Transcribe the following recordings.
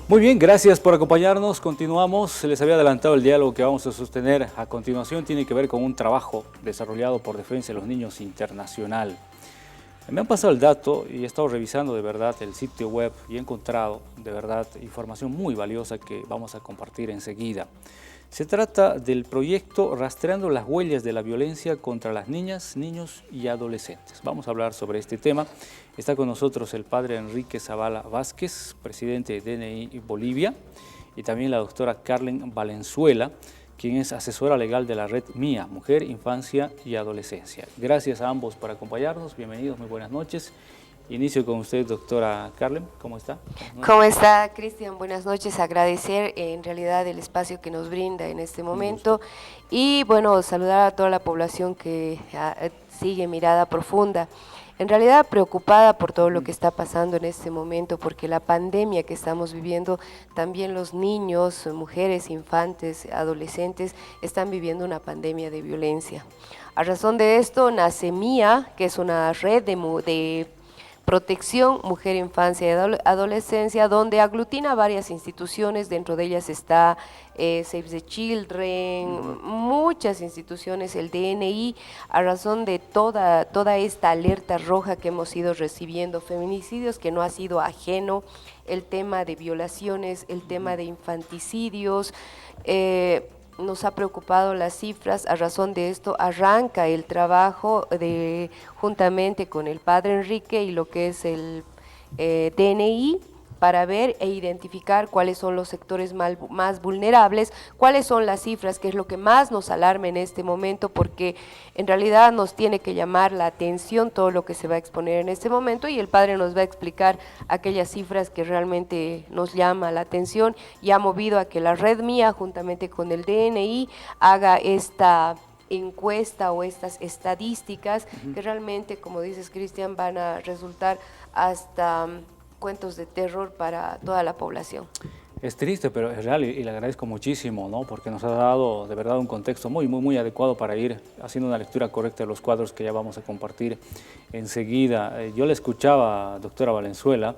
Muy bien, gracias por acompañarnos. Continuamos. Les había adelantado el diálogo que vamos a sostener a continuación. Tiene que ver con un trabajo desarrollado por Defensa de los Niños Internacional. Me han pasado el dato y he estado revisando de verdad el sitio web y he encontrado de verdad información muy valiosa que vamos a compartir enseguida. Se trata del proyecto Rastreando las huellas de la violencia contra las niñas, niños y adolescentes. Vamos a hablar sobre este tema. Está con nosotros el padre Enrique Zavala Vázquez, presidente de DNI Bolivia, y también la doctora Carlen Valenzuela, quien es asesora legal de la red MIA, Mujer, Infancia y Adolescencia. Gracias a ambos por acompañarnos. Bienvenidos, muy buenas noches. Inicio con usted, doctora Carlen. ¿Cómo está? ¿Cómo está, Cristian? Buenas noches. Agradecer en realidad el espacio que nos brinda en este momento y bueno, saludar a toda la población que sigue Mirada Profunda. En realidad preocupada por todo lo que está pasando en este momento, porque la pandemia que estamos viviendo, también los niños, mujeres, infantes, adolescentes, están viviendo una pandemia de violencia. A razón de esto nace MIA, que es una red de protección, mujer, infancia y adolescencia, donde aglutina varias instituciones. Dentro de ellas está Save the Children, muchas instituciones, el DNI, a razón de toda esta alerta roja que hemos ido recibiendo, feminicidios que no ha sido ajeno, el tema de violaciones, el tema de infanticidios. Nos ha preocupado las cifras. A razón de esto arranca el trabajo juntamente con el padre Enrique y lo que es el DNI, para ver e identificar cuáles son los sectores más vulnerables, cuáles son las cifras, que es lo que más nos alarma en este momento, porque en realidad nos tiene que llamar la atención todo lo que se va a exponer en este momento, y el padre nos va a explicar aquellas cifras que realmente nos llama la atención y ha movido a que la red MIA, juntamente con el DNI, haga esta encuesta o estas estadísticas que realmente, como dices, Cristian, van a resultar hasta cuentos de terror para toda la población. Es triste, pero es real y le agradezco muchísimo, ¿no? Porque nos ha dado de verdad un contexto muy adecuado para ir haciendo una lectura correcta de los cuadros que ya vamos a compartir enseguida. Yo le escuchaba, doctora Valenzuela,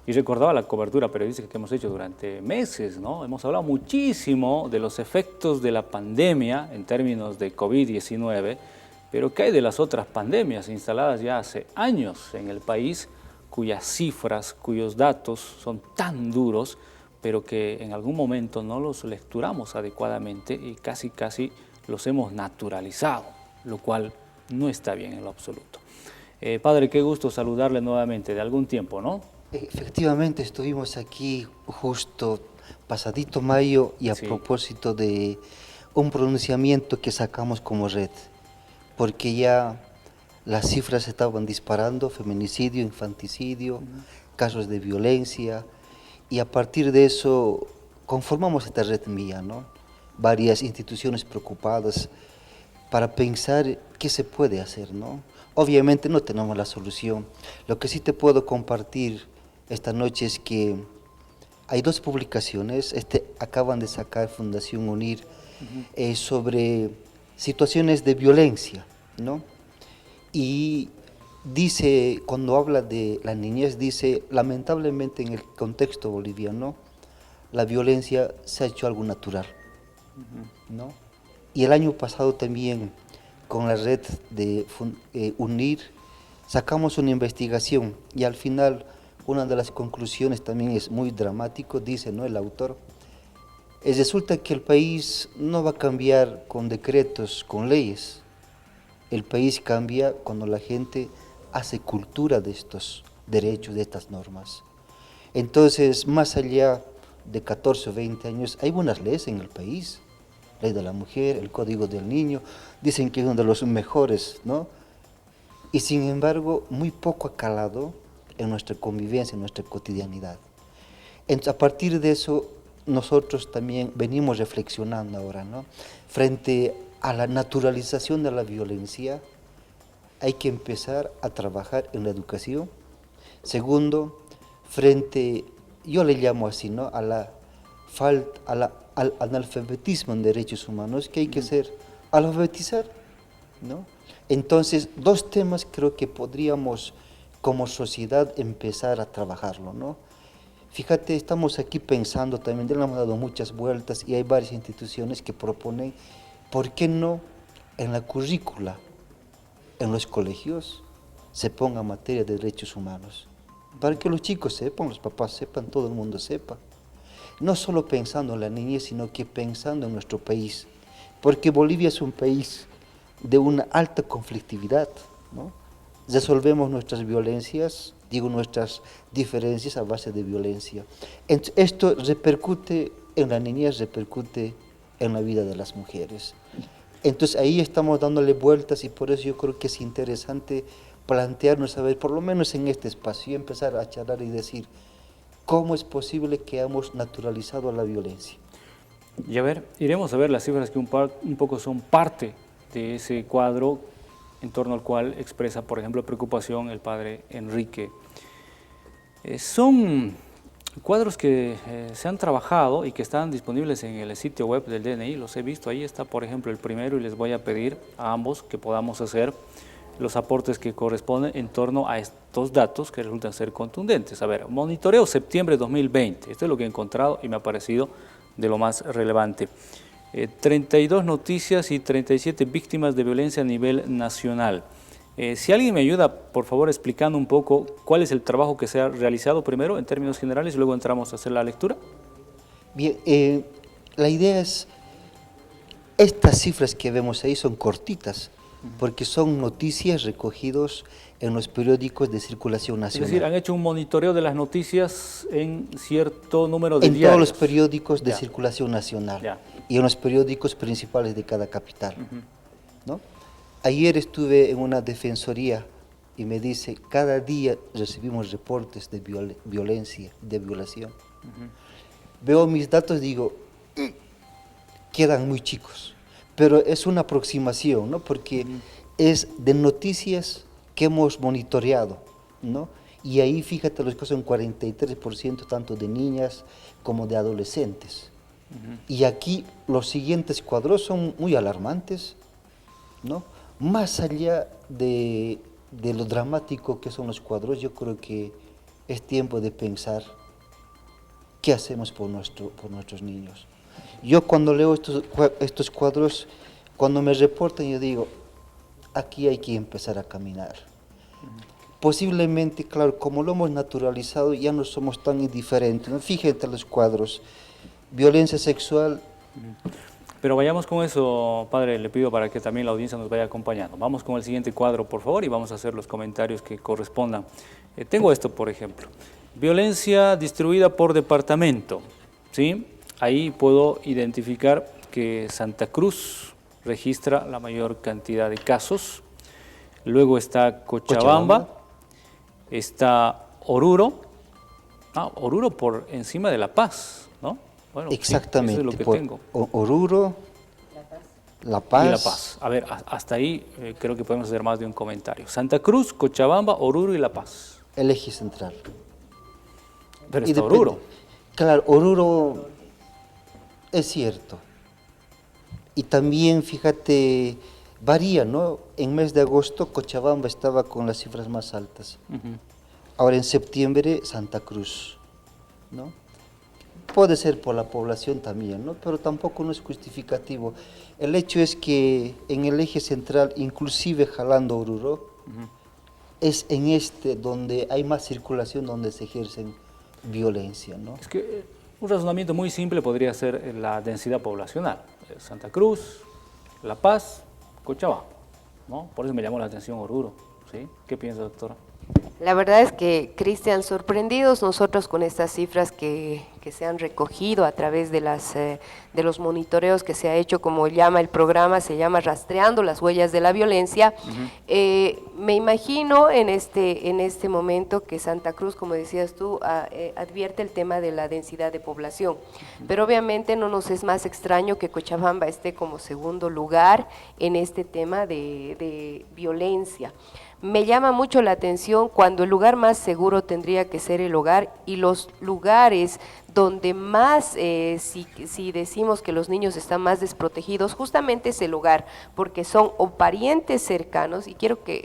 y recordaba la cobertura periodística que hemos hecho durante meses, ¿no? Hemos hablado muchísimo de los efectos de la pandemia en términos de COVID-19, pero ¿qué hay de las otras pandemias instaladas ya hace años en el país, cuyas cifras, cuyos datos son tan duros, pero que en algún momento no los lecturamos adecuadamente y casi los hemos naturalizado, lo cual no está bien en lo absoluto. Padre, qué gusto saludarle nuevamente, de algún tiempo, ¿no? Efectivamente, estuvimos aquí justo pasadito mayo y a propósito de un pronunciamiento que sacamos como red, porque ya las cifras estaban disparando: feminicidio, infanticidio, casos de violencia, y a partir de eso conformamos esta red MIA, ¿no? Varias instituciones preocupadas para pensar qué se puede hacer, ¿no? Obviamente no tenemos la solución. Lo que sí te puedo compartir esta noche es que hay dos publicaciones, acaban de sacar Fundación UNIR, sobre situaciones de violencia, ¿no? Y dice, cuando habla de la niñez, dice, lamentablemente en el contexto boliviano, la violencia se ha hecho algo natural, ¿no? Y el año pasado también, con la red de UNIR, sacamos una investigación y al final una de las conclusiones también es muy dramático, dice, ¿no?, el autor. Resulta que el país no va a cambiar con decretos, con leyes. El país cambia cuando la gente hace cultura de estos derechos, de estas normas. Entonces, más allá de 14 o 20 años, hay buenas leyes en el país. Ley de la mujer, el Código del Niño, dicen que es uno de los mejores, ¿no? Y sin embargo, muy poco ha calado en nuestra convivencia, en nuestra cotidianidad. Entonces, a partir de eso, nosotros también venimos reflexionando ahora, ¿no? Frente a la naturalización de la violencia, hay que empezar a trabajar en la educación. Segundo, yo le llamo así, ¿no?, al analfabetismo en derechos humanos, que hay que alfabetizar, ¿no? Entonces, dos temas creo que podríamos como sociedad empezar a trabajarlo, ¿no? Fíjate, estamos aquí pensando también, le hemos dado muchas vueltas y hay varias instituciones que proponen, ¿por qué no en la currícula, en los colegios, se ponga materia de derechos humanos? Para que los chicos sepan, los papás sepan, todo el mundo sepa. No solo pensando en la niñez, sino que pensando en nuestro país. Porque Bolivia es un país de una alta conflictividad, ¿no? Resolvemos nuestras violencias, digo nuestras diferencias a base de violencia. Esto repercute en la niñez, repercute en la vida de las mujeres. Entonces ahí estamos dándole vueltas y por eso yo creo que es interesante plantearnos, a ver, por lo menos en este espacio, y empezar a charlar y decir, ¿cómo es posible que hemos naturalizado la violencia? Y a ver, iremos a ver las cifras que un poco son parte de ese cuadro en torno al cual expresa, por ejemplo, preocupación el padre Enrique. Son cuadros que se han trabajado y que están disponibles en el sitio web del DNI, los he visto, ahí está por ejemplo el primero y les voy a pedir a ambos que podamos hacer los aportes que corresponden en torno a estos datos que resultan ser contundentes. A ver, monitoreo septiembre 2020, esto es lo que he encontrado y me ha parecido de lo más relevante. 32 noticias y 37 víctimas de violencia a nivel nacional. Si alguien me ayuda, por favor, explicando un poco cuál es el trabajo que se ha realizado primero en términos generales y luego entramos a hacer la lectura. Bien, la idea es, estas cifras que vemos ahí son cortitas, porque son noticias recogidas en los periódicos de circulación nacional. Es decir, han hecho un monitoreo de las noticias en cierto número de diarios. En todos los periódicos de circulación nacional y en los periódicos principales de cada capital, ¿no? Ayer estuve en una defensoría y me dice, cada día recibimos reportes de violencia, de violación. Veo mis datos y digo, quedan muy chicos, pero es una aproximación, ¿no? Porque es de noticias que hemos monitoreado, ¿no? Y ahí fíjate los que son 43% tanto de niñas como de adolescentes. Y aquí los siguientes cuadros son muy alarmantes, ¿no? Más allá de lo dramático que son los cuadros, yo creo que es tiempo de pensar qué hacemos por nuestros niños. Yo cuando leo estos cuadros, cuando me reportan, yo digo, aquí hay que empezar a caminar. Posiblemente, claro, como lo hemos naturalizado, ya no somos tan indiferentes, ¿no? Fíjate los cuadros, violencia sexual. Pero vayamos con eso, padre, le pido para que también la audiencia nos vaya acompañando. Vamos con el siguiente cuadro, por favor, y vamos a hacer los comentarios que correspondan. Tengo esto, por ejemplo. Violencia distribuida por departamento, ¿sí? Ahí puedo identificar que Santa Cruz registra la mayor cantidad de casos. Luego está Cochabamba. Está Oruro. Oruro por encima de La Paz, ¿no? Bueno, exactamente, sí, eso es lo que tengo. Oruro, La Paz. Y La Paz. A ver, hasta ahí creo que podemos hacer más de un comentario. Santa Cruz, Cochabamba, Oruro y La Paz. El eje central. Pero está Oruro. Claro, Oruro es cierto. Y también, fíjate, varía, ¿no? En mes de agosto Cochabamba estaba con las cifras más altas. Ahora en septiembre Santa Cruz, ¿no? Puede ser por la población también, ¿no? Pero tampoco no es justificativo. El hecho es que en el eje central, inclusive jalando Oruro, es en este donde hay más circulación, donde se ejercen violencia, ¿no? Es que un razonamiento muy simple podría ser la densidad poblacional. Santa Cruz, La Paz, Cochabamba, ¿no? Por eso me llamó la atención Oruro, ¿sí? ¿Qué piensa, doctora? La verdad es que, Cristian, sorprendidos nosotros con estas cifras que se han recogido a través de los monitoreos que se ha hecho, como llama el programa, se llama Rastreando las huellas de la violencia. Me imagino en este momento que Santa Cruz, como decías tú, advierte el tema de la densidad de población, pero obviamente no nos es más extraño que Cochabamba esté como segundo lugar en este tema de violencia. me llama mucho la atención cuando el lugar más seguro tendría que ser el hogar y los lugares donde más, si decimos que los niños están más desprotegidos, justamente es el hogar, porque son o parientes cercanos, y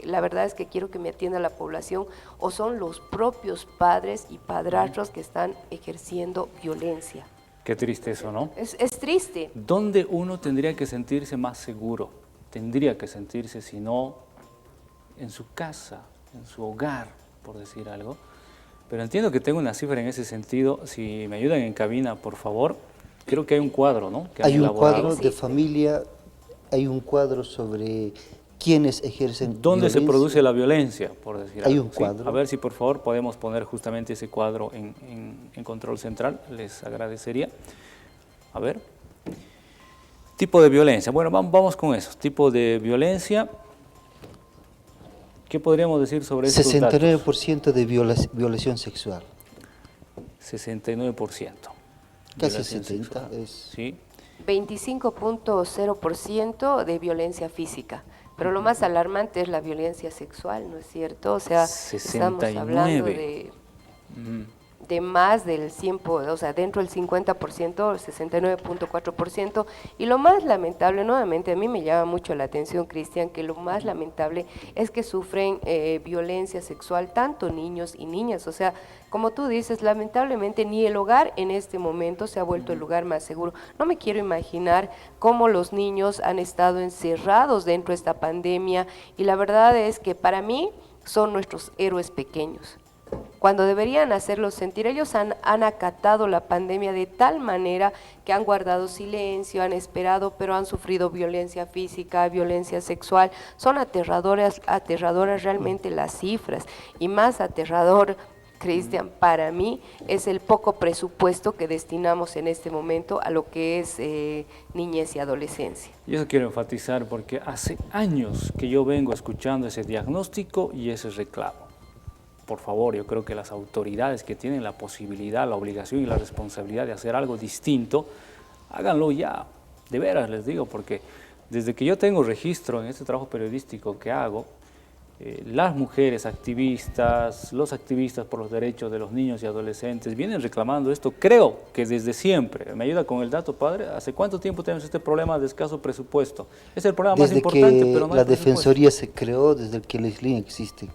la verdad es que quiero que me atienda la población, o son los propios padres y padrastros que están ejerciendo violencia. Qué triste eso, ¿no? Es triste. ¿Dónde uno tendría que sentirse más seguro? Tendría que sentirse, si no, en su casa, en su hogar, por decir algo. Pero entiendo que tengo una cifra en ese sentido. Si me ayudan en cabina, por favor. Creo que hay un cuadro, ¿no? Que hay un elaborado. cuadro de familia, hay un cuadro sobre quiénes ejercen ¿Dónde violencia. se produce la violencia, por decir Hay algo? un cuadro. Sí. A ver si por favor podemos poner justamente ese cuadro en control central. Les agradecería. A ver. Tipo de violencia. Bueno, vamos con eso. Tipo de violencia. ¿Qué podríamos decir sobre estos 69% datos? de violación sexual. 69%. Casi 70%. Sí. 25.0% de violencia física. Pero lo más alarmante es la violencia sexual, ¿no es cierto? O sea, 69. estamos hablando de más del 100%, o sea, dentro del 50%, 69.4%. Y lo más lamentable, nuevamente, a mí me llama mucho la atención, Cristian, que lo más lamentable es que sufren violencia sexual tanto niños y niñas. O sea, como tú dices, lamentablemente ni el hogar en este momento se ha vuelto el lugar más seguro. No me quiero imaginar cómo los niños han estado encerrados dentro de esta pandemia, y la verdad es que para mí son nuestros héroes pequeños. Cuando deberían hacerlo sentir, ellos han acatado la pandemia de tal manera que han guardado silencio, han esperado, pero han sufrido violencia física, violencia sexual. Son aterradoras realmente las cifras, y más aterrador, Cristian, para mí es el poco presupuesto que destinamos en este momento a lo que es niñez y adolescencia. Y eso quiero enfatizar porque hace años que yo vengo escuchando ese diagnóstico y ese reclamo. Por favor, yo creo que las autoridades que tienen la posibilidad, la obligación y la responsabilidad de hacer algo distinto, háganlo ya, de veras les digo, porque desde que yo tengo registro en este trabajo periodístico que hago, las mujeres activistas, los activistas por los derechos de los niños y adolescentes vienen reclamando esto, creo que desde siempre. ¿Me ayuda con el dato, padre? ¿Hace cuánto tiempo tenemos este problema de escaso presupuesto? Es el problema más importante, pero no hay la Defensoría se creó, desde que el SLIM existe.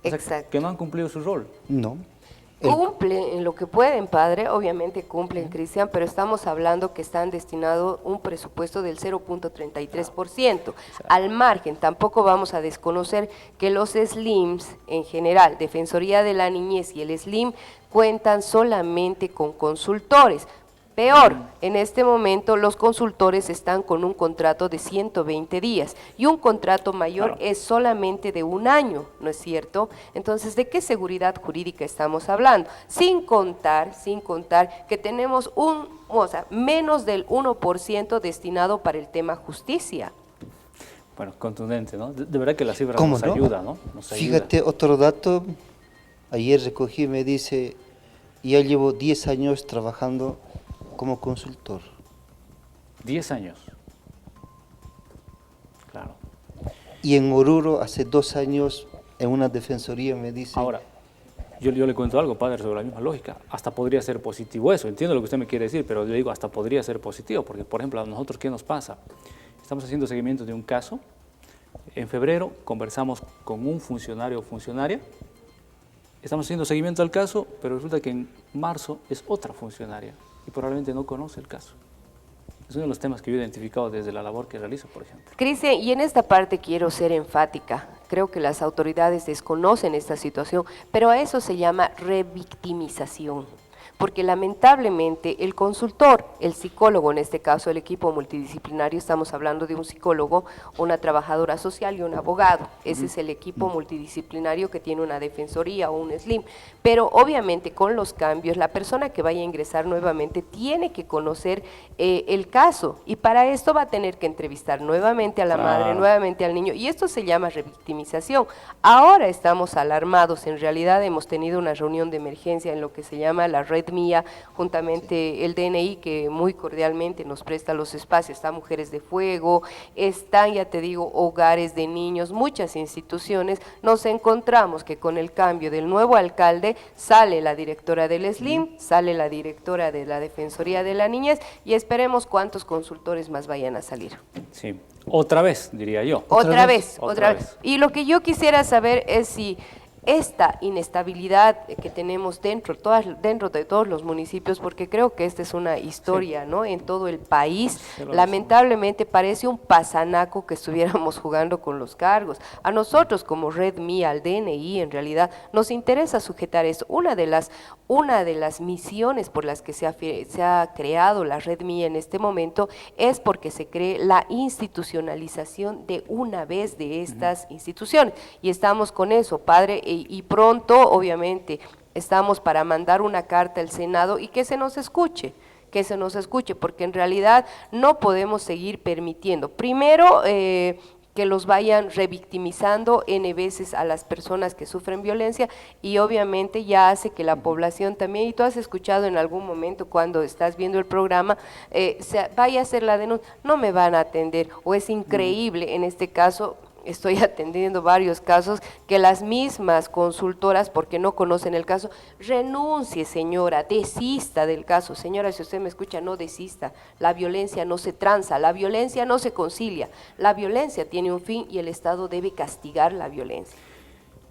O sea, que no han cumplido su rol. No. Cumplen en lo que pueden, padre, obviamente cumplen, Cristian, pero estamos hablando que están destinados un presupuesto del 0.33%. Al margen, tampoco vamos a desconocer que los SLIMs en general, Defensoría de la Niñez y el SLIM, cuentan solamente con consultores. Peor, en este momento los consultores están con un contrato de 120 días y un contrato mayor es solamente de 1 año, ¿no es cierto? Entonces, ¿de qué seguridad jurídica estamos hablando? Sin contar que tenemos menos del 1% destinado para el tema justicia. Bueno, contundente, ¿no? De verdad que la cifra nos ayuda, ¿no? Nos ayuda. Fíjate, otro dato, ayer recogí y me dice, ya llevo 10 años trabajando como consultor. 10 años. Claro. Y en Oruro, hace 2 años, en una defensoría me dice... Ahora, yo le cuento algo, padre, sobre la misma lógica. Hasta podría ser positivo eso. Entiendo lo que usted me quiere decir, pero le digo, hasta podría ser positivo. Porque, por ejemplo, a nosotros, ¿qué nos pasa? Estamos haciendo seguimiento de un caso. En febrero conversamos con un funcionario o funcionaria. Estamos haciendo seguimiento al caso, pero resulta que en marzo es otra funcionaria y probablemente no conoce el caso. Es uno de los temas que yo he identificado desde la labor que realizo, por ejemplo. Cristian, y en esta parte quiero ser enfática. Creo que las autoridades desconocen esta situación, pero a eso se llama revictimización. Porque lamentablemente el consultor, el psicólogo, en este caso el equipo multidisciplinario, estamos hablando de un psicólogo, una trabajadora social y un abogado. Ese es el equipo multidisciplinario que tiene una defensoría o un SLIM. Pero obviamente con los cambios, la persona que vaya a ingresar nuevamente tiene que conocer el caso, y para esto va a tener que entrevistar nuevamente a la madre, nuevamente al niño, y esto se llama revictimización. Ahora estamos alarmados, en realidad hemos tenido una reunión de emergencia en lo que se llama la red Red Mía, juntamente el DNI, que muy cordialmente nos presta los espacios, está Mujeres de Fuego, están, ya te digo, hogares de niños, muchas instituciones. Nos encontramos que con el cambio del nuevo alcalde sale la directora del SLIM, sale la directora de la Defensoría de la Niñez, y esperemos cuántos consultores más vayan a salir. Sí, otra vez, diría yo. Otra vez. Y lo que yo quisiera saber es si esta inestabilidad que tenemos dentro de todos los municipios, porque creo que esta es una historia, ¿no?, en todo el país, lamentablemente parece un pasanaco que estuviéramos jugando con los cargos. A nosotros como Red Mía, al DNI, en realidad nos interesa sujetar esto. Una de las misiones por las que se ha creado la Red Mía en este momento es porque se cree la institucionalización de una vez de estas instituciones, y estamos con eso, padre, y pronto, obviamente, estamos para mandar una carta al Senado y que se nos escuche, porque en realidad no podemos seguir permitiendo, primero, que los vayan revictimizando N veces a las personas que sufren violencia, y obviamente ya hace que la población también, y tú has escuchado en algún momento cuando estás viendo el programa, vaya a hacer la denuncia, no me van a atender, o es increíble, en este caso, estoy atendiendo varios casos que las mismas consultoras, porque no conocen el caso, renuncie señora, desista del caso. Señora, si usted me escucha, no desista. La violencia no se tranza, la violencia no se concilia, la violencia tiene un fin y el Estado debe castigar la violencia.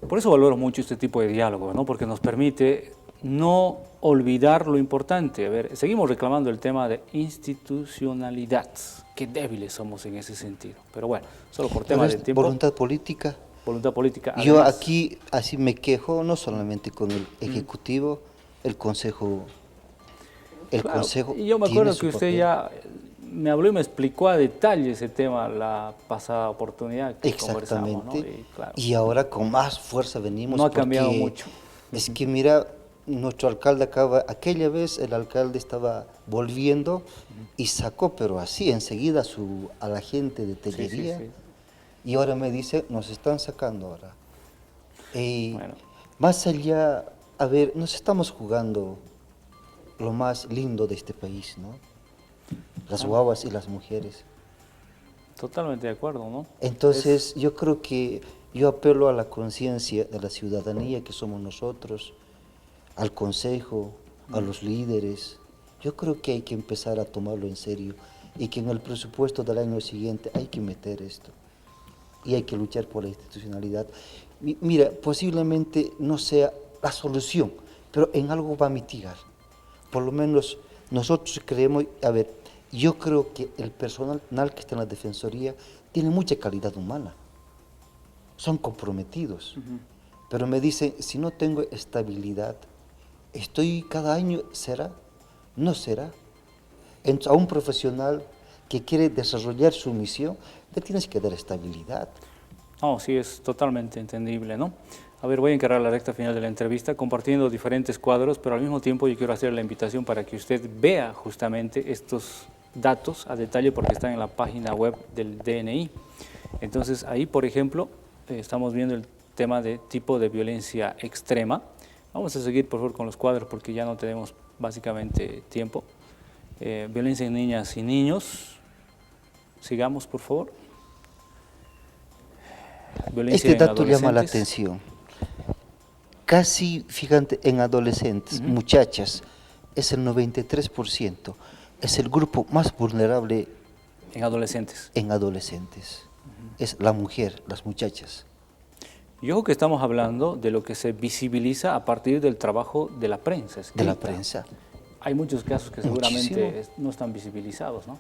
Por eso valoro mucho este tipo de diálogo, ¿no?, porque nos permite no olvidar lo importante. A ver, seguimos reclamando el tema de institucionalidad. Qué débiles somos en ese sentido. Pero bueno, solo por tema de tiempo. Voluntad política. Voluntad política. Además, yo aquí así me quejo, no solamente con el Ejecutivo, el Consejo. Claro, y yo me acuerdo que usted ya me habló y me explicó a detalle ese tema la pasada oportunidad que conversamos, ¿no? Y ahora con más fuerza venimos. No ha cambiado mucho. Es que mira, nuestro alcalde aquella vez el alcalde estaba volviendo y sacó, pero así enseguida a la gente de Tellería, y ahora me dice, nos están sacando ahora. Bueno. Más allá, a ver, nos estamos jugando lo más lindo de este país, ¿no? Las guaguas y las mujeres. Totalmente de acuerdo, ¿no? Entonces yo creo que yo apelo a la conciencia de la ciudadanía que somos nosotros, al Consejo, a los líderes. Yo creo que hay que empezar a tomarlo en serio y que en el presupuesto del año siguiente hay que meter esto y hay que luchar por la institucionalidad. Mira, posiblemente no sea la solución, pero en algo va a mitigar. Por lo menos nosotros creemos, a ver, yo creo que el personal que está en la Defensoría tiene mucha calidad humana, son comprometidos, pero me dicen, si no tengo estabilidad, estoy cada año, ¿será? ¿No será? A un profesional que quiere desarrollar su misión, le tienes que dar estabilidad. No, sí, es totalmente entendible, ¿no? A ver, voy a encargar la recta final de la entrevista compartiendo diferentes cuadros, pero al mismo tiempo yo quiero hacer la invitación para que usted vea justamente estos datos a detalle porque están en la página web del DNI. Entonces ahí, por ejemplo, estamos viendo el tema de tipo de violencia extrema. Vamos a seguir, por favor, con los cuadros porque ya no tenemos básicamente tiempo. Violencia en niñas y niños. Sigamos, por favor. Violencia este dato llama la atención. Casi, fíjate, en adolescentes, muchachas, es el 93%. Es el grupo más vulnerable. En adolescentes. En adolescentes. Es la mujer, las muchachas. Yo creo que estamos hablando de lo que se visibiliza a partir del trabajo de la prensa. De la prensa. Hay muchos casos que seguramente no están visibilizados, ¿no?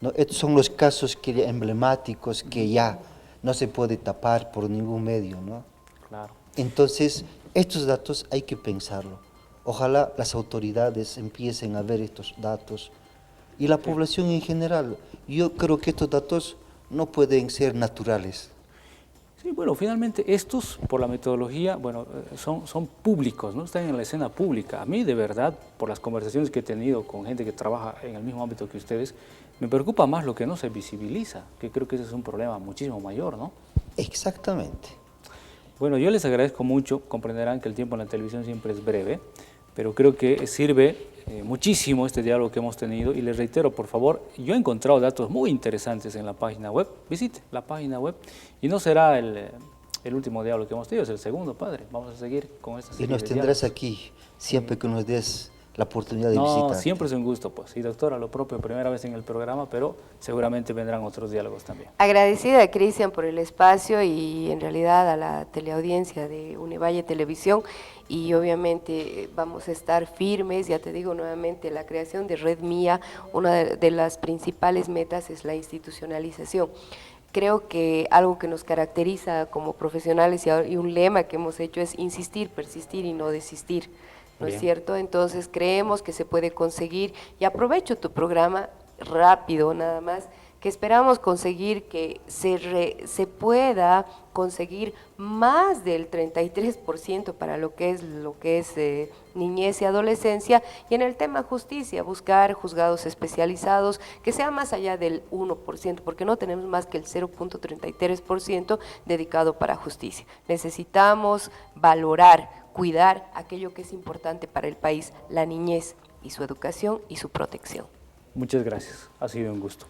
No, estos son los casos emblemáticos que ya no se puede tapar por ningún medio, ¿no? Claro. Entonces, estos datos hay que pensarlo. Ojalá las autoridades empiecen a ver estos datos y la población en general. Yo creo que estos datos no pueden ser naturales. Sí, bueno, finalmente estos, por la metodología, bueno, son públicos, ¿no? Están en la escena pública. A mí, de verdad, por las conversaciones que he tenido con gente que trabaja en el mismo ámbito que ustedes, me preocupa más lo que no se visibiliza, que creo que ese es un problema muchísimo mayor, ¿no? Exactamente. Bueno, yo les agradezco mucho, comprenderán que el tiempo en la televisión siempre es breve, pero creo que sirve muchísimo este diálogo que hemos tenido y les reitero, por favor, yo he encontrado datos muy interesantes en la página web, visite la página web y no será el último diálogo que hemos tenido, es el segundo, padre. Vamos a seguir con esta serie. Y nos de tendrás diálogos aquí, siempre que nos des la oportunidad de No, visitar. siempre es un gusto, pues. Y doctora, lo propio, primera vez en el programa, pero seguramente vendrán otros diálogos también. Agradecida, Cristian, por el espacio y en realidad a la teleaudiencia de Univalle Televisión, y obviamente vamos a estar firmes. Ya te digo nuevamente, la creación de Red Mía, una de las principales metas es la institucionalización. Creo que algo que nos caracteriza como profesionales y un lema que hemos hecho es insistir, persistir y no desistir, ¿no es cierto? Entonces creemos que se puede conseguir, y aprovecho tu programa rápido nada más, que esperamos conseguir que se pueda conseguir más del 33% para lo que es niñez y adolescencia, y en el tema justicia, buscar juzgados especializados que sea más allá del 1%, porque no tenemos más que el 0.33% dedicado para justicia. Necesitamos valorar, cuidar aquello que es importante para el país, la niñez y su educación y su protección. Muchas gracias, ha sido un gusto.